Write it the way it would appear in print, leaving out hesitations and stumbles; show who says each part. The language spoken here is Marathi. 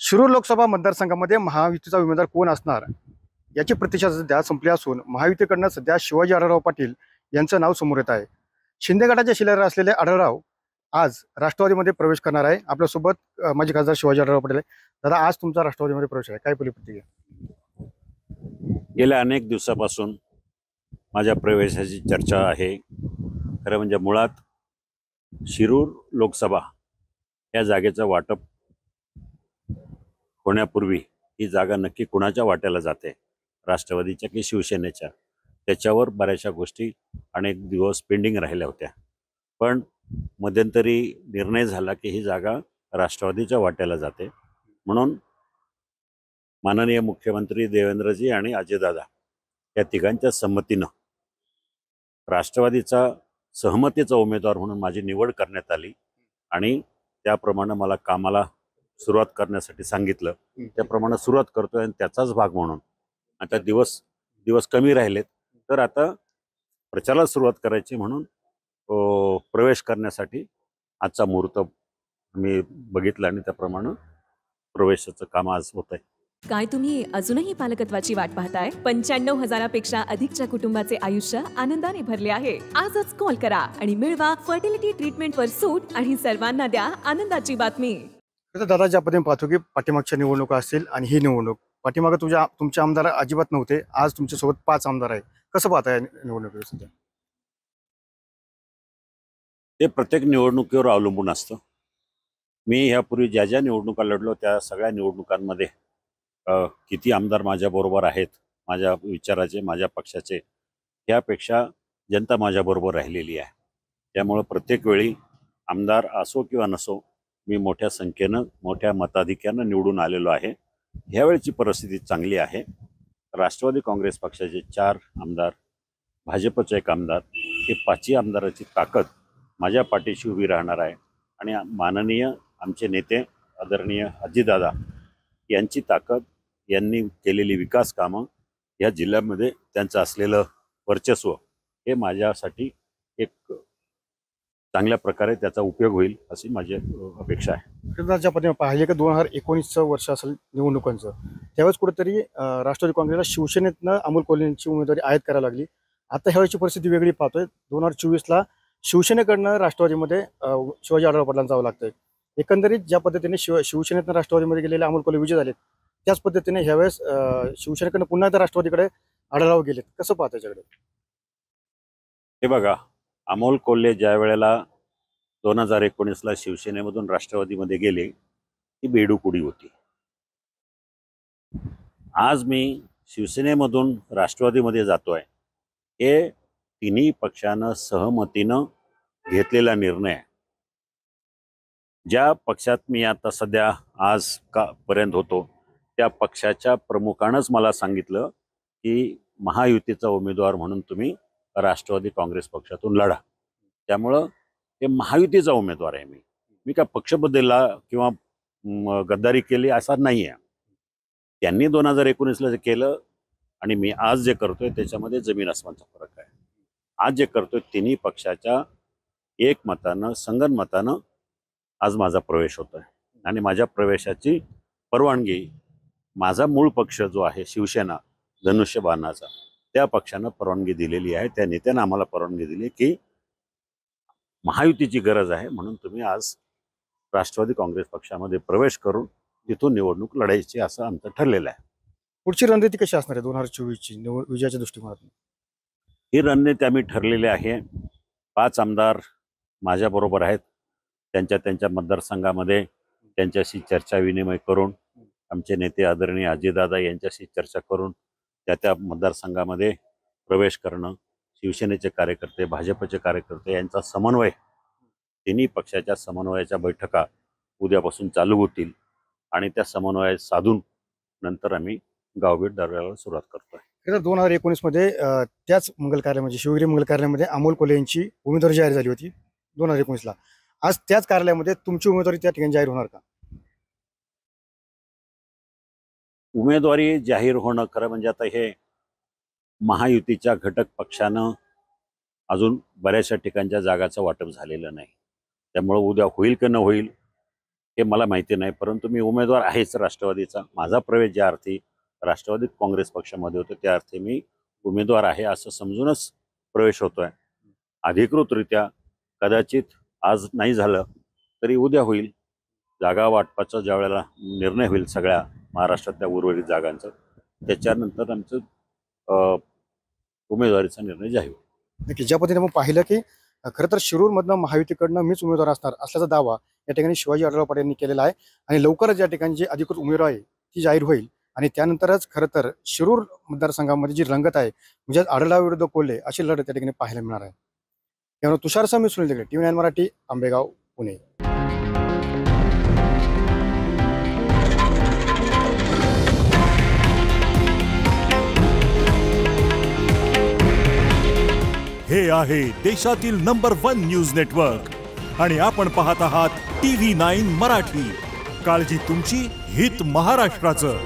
Speaker 1: शिरूर लोकसभा मतदारसंघामध्ये महायुतीचा उमेदवार कोण असणार याची प्रतीक्षा सध्या संपली असून महायुतीकडनं सध्या शिवाजी आढळराव पाटील यांचं नाव समोर येत आहे। शिंदे गटाचे शिलेदार असलेले आढळराव आज राष्ट्रवादीमध्ये प्रवेश करणार आहे। आपल्यासोबत माजी खासदार शिवाजी आढळराव पाटील आहे। दादा, आज तुमचा राष्ट्रवादीमध्ये प्रवेश आहे, काय पहिली प्रतिक्रिया?
Speaker 2: गेल्या अनेक दिवसापासून माझ्या प्रवेशाची चर्चा आहे। खरं म्हणजे मुळात शिरूर लोकसभा या जागेचं वाटप होण्यापूर्वी ही जागा नक्की कुणाच्या वाट्याला जाते, राष्ट्रवादीच्या की शिवसेनेच्या, त्याच्यावर बऱ्याचशा गोष्टी अनेक दिवस पेंडिंग राहिल्या होत्या। पण मध्यंतरी निर्णय झाला की ही जागा राष्ट्रवादीच्या वाट्याला जाते, म्हणून माननीय मुख्यमंत्री देवेंद्रजी आणि अजयदादा या तिघांच्या संमतीनं राष्ट्रवादीचा सहमतीचा उमेदवार म्हणून माझी निवड करण्यात आली आणि त्याप्रमाणे मला कामाला सुरुवात करण्यासाठी सांगितलं। त्याप्रमाणे सुरुवात करतोय आणि त्याचाच भाग म्हणून आता दिवस कमी राहिलेत, तर आता प्रचाराला सुरुवात करायची म्हणून प्रवेश करण्यासाठी आजचा मुहूर्त मी बघितला आणि त्याप्रमाणे प्रवेशाचं काम आज होत आहे।
Speaker 3: काय तुम्ही अजूनही पालकत्वाची वाट पाहताय? 95,000पेक्षा अधिकच्या कुटुंबाचे आयुष्य आनंदाने भरले आहे। आजच कॉल करा आणि मिळवा फर्टिलिटी ट्रीटमेंटवर सूट आणि सर्वांना द्या आनंदाची बातमी।
Speaker 1: दादा, ज्या पद्धतीने पाहतो की पाठीमागच्या निवडणुका असतील आणि ही निवडणूक, पाठीमागे तुमचे आमदार अजिबात नव्हते, आज तुमच्यासोबत 5 आमदार आहे, कसं पाहताय निवडणुकीवर सध्या?
Speaker 2: ते प्रत्येक निवडणुकीवर अवलंबून असतं। मी यापूर्वी ज्या ज्या निवडणुका लढलो त्या सगळ्या निवडणुकांमध्ये किती आमदार माझ्याबरोबर आहेत, माझ्या विचाराचे, माझ्या पक्षाचे, यापेक्षा जनता माझ्याबरोबर राहिलेली आहे। त्यामुळे प्रत्येक वेळी आमदार असो किंवा नसो, मी मोठ्या संख्येनं, मोठ्या मताधिक्यानं निवडून आलेलो आहे। ह्यावेळची परिस्थिती चांगली आहे। राष्ट्रवादी काँग्रेस पक्षाचे 4 आमदार, भाजपचे 1 आमदार, हे 5ही आमदाराची ताकद माझ्या पाठीशी उभी राहणार आहे आणि माननीय आमचे नेते आदरणीय अजितदादा यांची ताकद, यांनी केलेली विकास कामं, या जिल्ह्यामध्ये त्यांचं असलेलं वर्चस्व, हे माझ्यासाठी एक चांगल्या प्रकारे त्याचा उपयोग होईल अशी माझी अपेक्षा आहे।
Speaker 1: ज्या पद्धतीने पाहिले की 2019चं वर्ष असेल निवडणुकांचं, त्यावेळेस कुठेतरी राष्ट्रवादी काँग्रेसला शिवसेनेतनं अमोल कोल्हेंची उमेदवारी आयात करायला लागली। आता ह्यावेळची परिस्थिती वेगळी पाहतोय। 2024ला शिवसेनेकडनं राष्ट्रवादीमध्ये शिवाजी आढळराव पाटलांना जावं लागतंय। एकंदरीत ज्या पद्धतीने शिवसेनेतनं राष्ट्रवादीमध्ये गेलेले अमोल कोल्हे विजय झालेत, त्याच पद्धतीने ह्यावेळेस शिवसेनेकडनं पुन्हा एकदा राष्ट्रवादीकडे आढळराव गेलेत, कसं पाहता याच्याकडे?
Speaker 2: हे बघा, अमोल कोल्हे ज्या वेळेला 2019ला शिवसेनेमधून राष्ट्रवादीमध्ये गेले, ती बेडूक उडी होती। आज मी शिवसेनेमधून राष्ट्रवादीमध्ये जातोय, हे तिन्ही पक्षानं सहमतीनं घेतलेला निर्णय आहे। ज्या पक्षात मी आता सध्या आज पर्यंत होतो, त्या पक्षाच्या प्रमुखानंच मला सांगितलं की महायुतीचा उमेदवार म्हणून तुम्ही राष्ट्रवादी काँग्रेस पक्षातून लढा। त्यामुळं हे महायुतीचा उमेदवार आहे। मी काय पक्ष बदलला किंवा गद्दारी केली असा नाही आहे। त्यांनी 2019ला जे केलं आणि मी आज जे करतोय त्याच्यामध्ये जमीन आसमानचा फरक आहे। आज जे करतोय तिन्ही पक्षाच्या एकमतानं, संगनमतानं आज माझा प्रवेश होतोय आणि माझ्या प्रवेशाची परवानगी माझा मूळ पक्ष जो आहे शिवसेना, धनुष्यबाणाचा, त्या पक्षानं परवानगी दिलेली आहे। त्या नेत्यानं आम्हाला परवानगी दिली की महायुतीची गरज आहे, म्हणून तुम्ही आज राष्ट्रवादी काँग्रेस पक्षामध्ये प्रवेश करून तिथून निवडणूक लढायची असं आमचं ठरलेलं आहे।
Speaker 1: पुढची रणनीती कशी असणार आहे 2024ची विजयाच्या दृष्टिकोनातून?
Speaker 2: ही रणनीती आम्ही ठरलेली आहे। 5 आमदार माझ्याबरोबर आहेत, त्यांच्या मतदारसंघामध्ये त्यांच्याशी चर्चा विनिमय करून, आमचे नेते आदरणीय अजितदादा यांच्याशी चर्चा करून त्या मतदारसंघामध्ये प्रवेश करणं, शिवसेनेचे कार्यकर्ते, भाजपचे कार्यकर्ते यांचा समन्वय, तिन्ही पक्षाच्या समन्वयाच्या बैठका उद्यापासून चालू होतील आणि त्या समन्वय साधून नंतर आम्ही गावभेट दौऱ्याला सुरुवात करतोय।
Speaker 1: 2019मध्ये त्याच मंगल कार्यालयामध्ये, शिवगिरी मंगल कार्यालयामध्ये अमोल कोल्हे यांची उमेदवारी जाहीर झाली होती 2019ला। आज त्याच कार्यालयामध्ये तुमची उमेदवारी त्या ठिकाणी जाहीर होणार का?
Speaker 2: उमेदवारी जाहीर होणं, खरं म्हणजे आता हे महायुतीच्या घटक पक्षानं अजून बऱ्याचशा ठिकाणच्या जागाचं वाटप झालेलं नाही। त्यामुळे उद्या होईल की न होईल हे मला माहिती नाही, परंतु मी उमेदवार आहेच राष्ट्रवादीचा. माझा प्रवेश ज्या अर्थी राष्ट्रवादी काँग्रेस पक्षामध्ये होतो त्या अर्थी मी उमेदवार आहे असं समजूनच प्रवेश होतोय. अधिकृतरित्या कदाचित आज नाही झालं तरी उद्या होईल. जागा वाटपाचा ज्या वेळेला निर्णय होईल सगळ्या महाराष्ट्रातल्या उर्वरित जागांचा, त्याच्यानंतर आमचं उमेदवारीचा निर्णय जाहीर होईल.
Speaker 1: नक्की ज्या पद्धतीने आपण पाहिलं की खरं तर शिरूरमधनं महायुतीकडनं मीच उमेदवार असणार असल्याचा दावा या ठिकाणी शिवाजी आढळराव पाटील यांनी केलेला आहे आणि लवकरच या ठिकाणी जी अधिकृत उमेदवार आहे ती जाहीर होईल आणि त्यानंतरच खरं तर शिरूर मतदारसंघामध्ये जी रंगत आहे म्हणजे आढळराव विरुद्ध कोल्हे अशी लढत त्या ठिकाणी पाहायला मिळणार आहे. त्यामुळे तुषार सह मी सुनील देगडे, TV9 मराठी, आंबेगाव, पुणे.
Speaker 4: हे आहे देशातील नंबर 1 न्यूज नेटवर्क आणि आपण पाहत आहात TV9 मराठी. काळजी तुमची, हित महाराष्ट्राचं.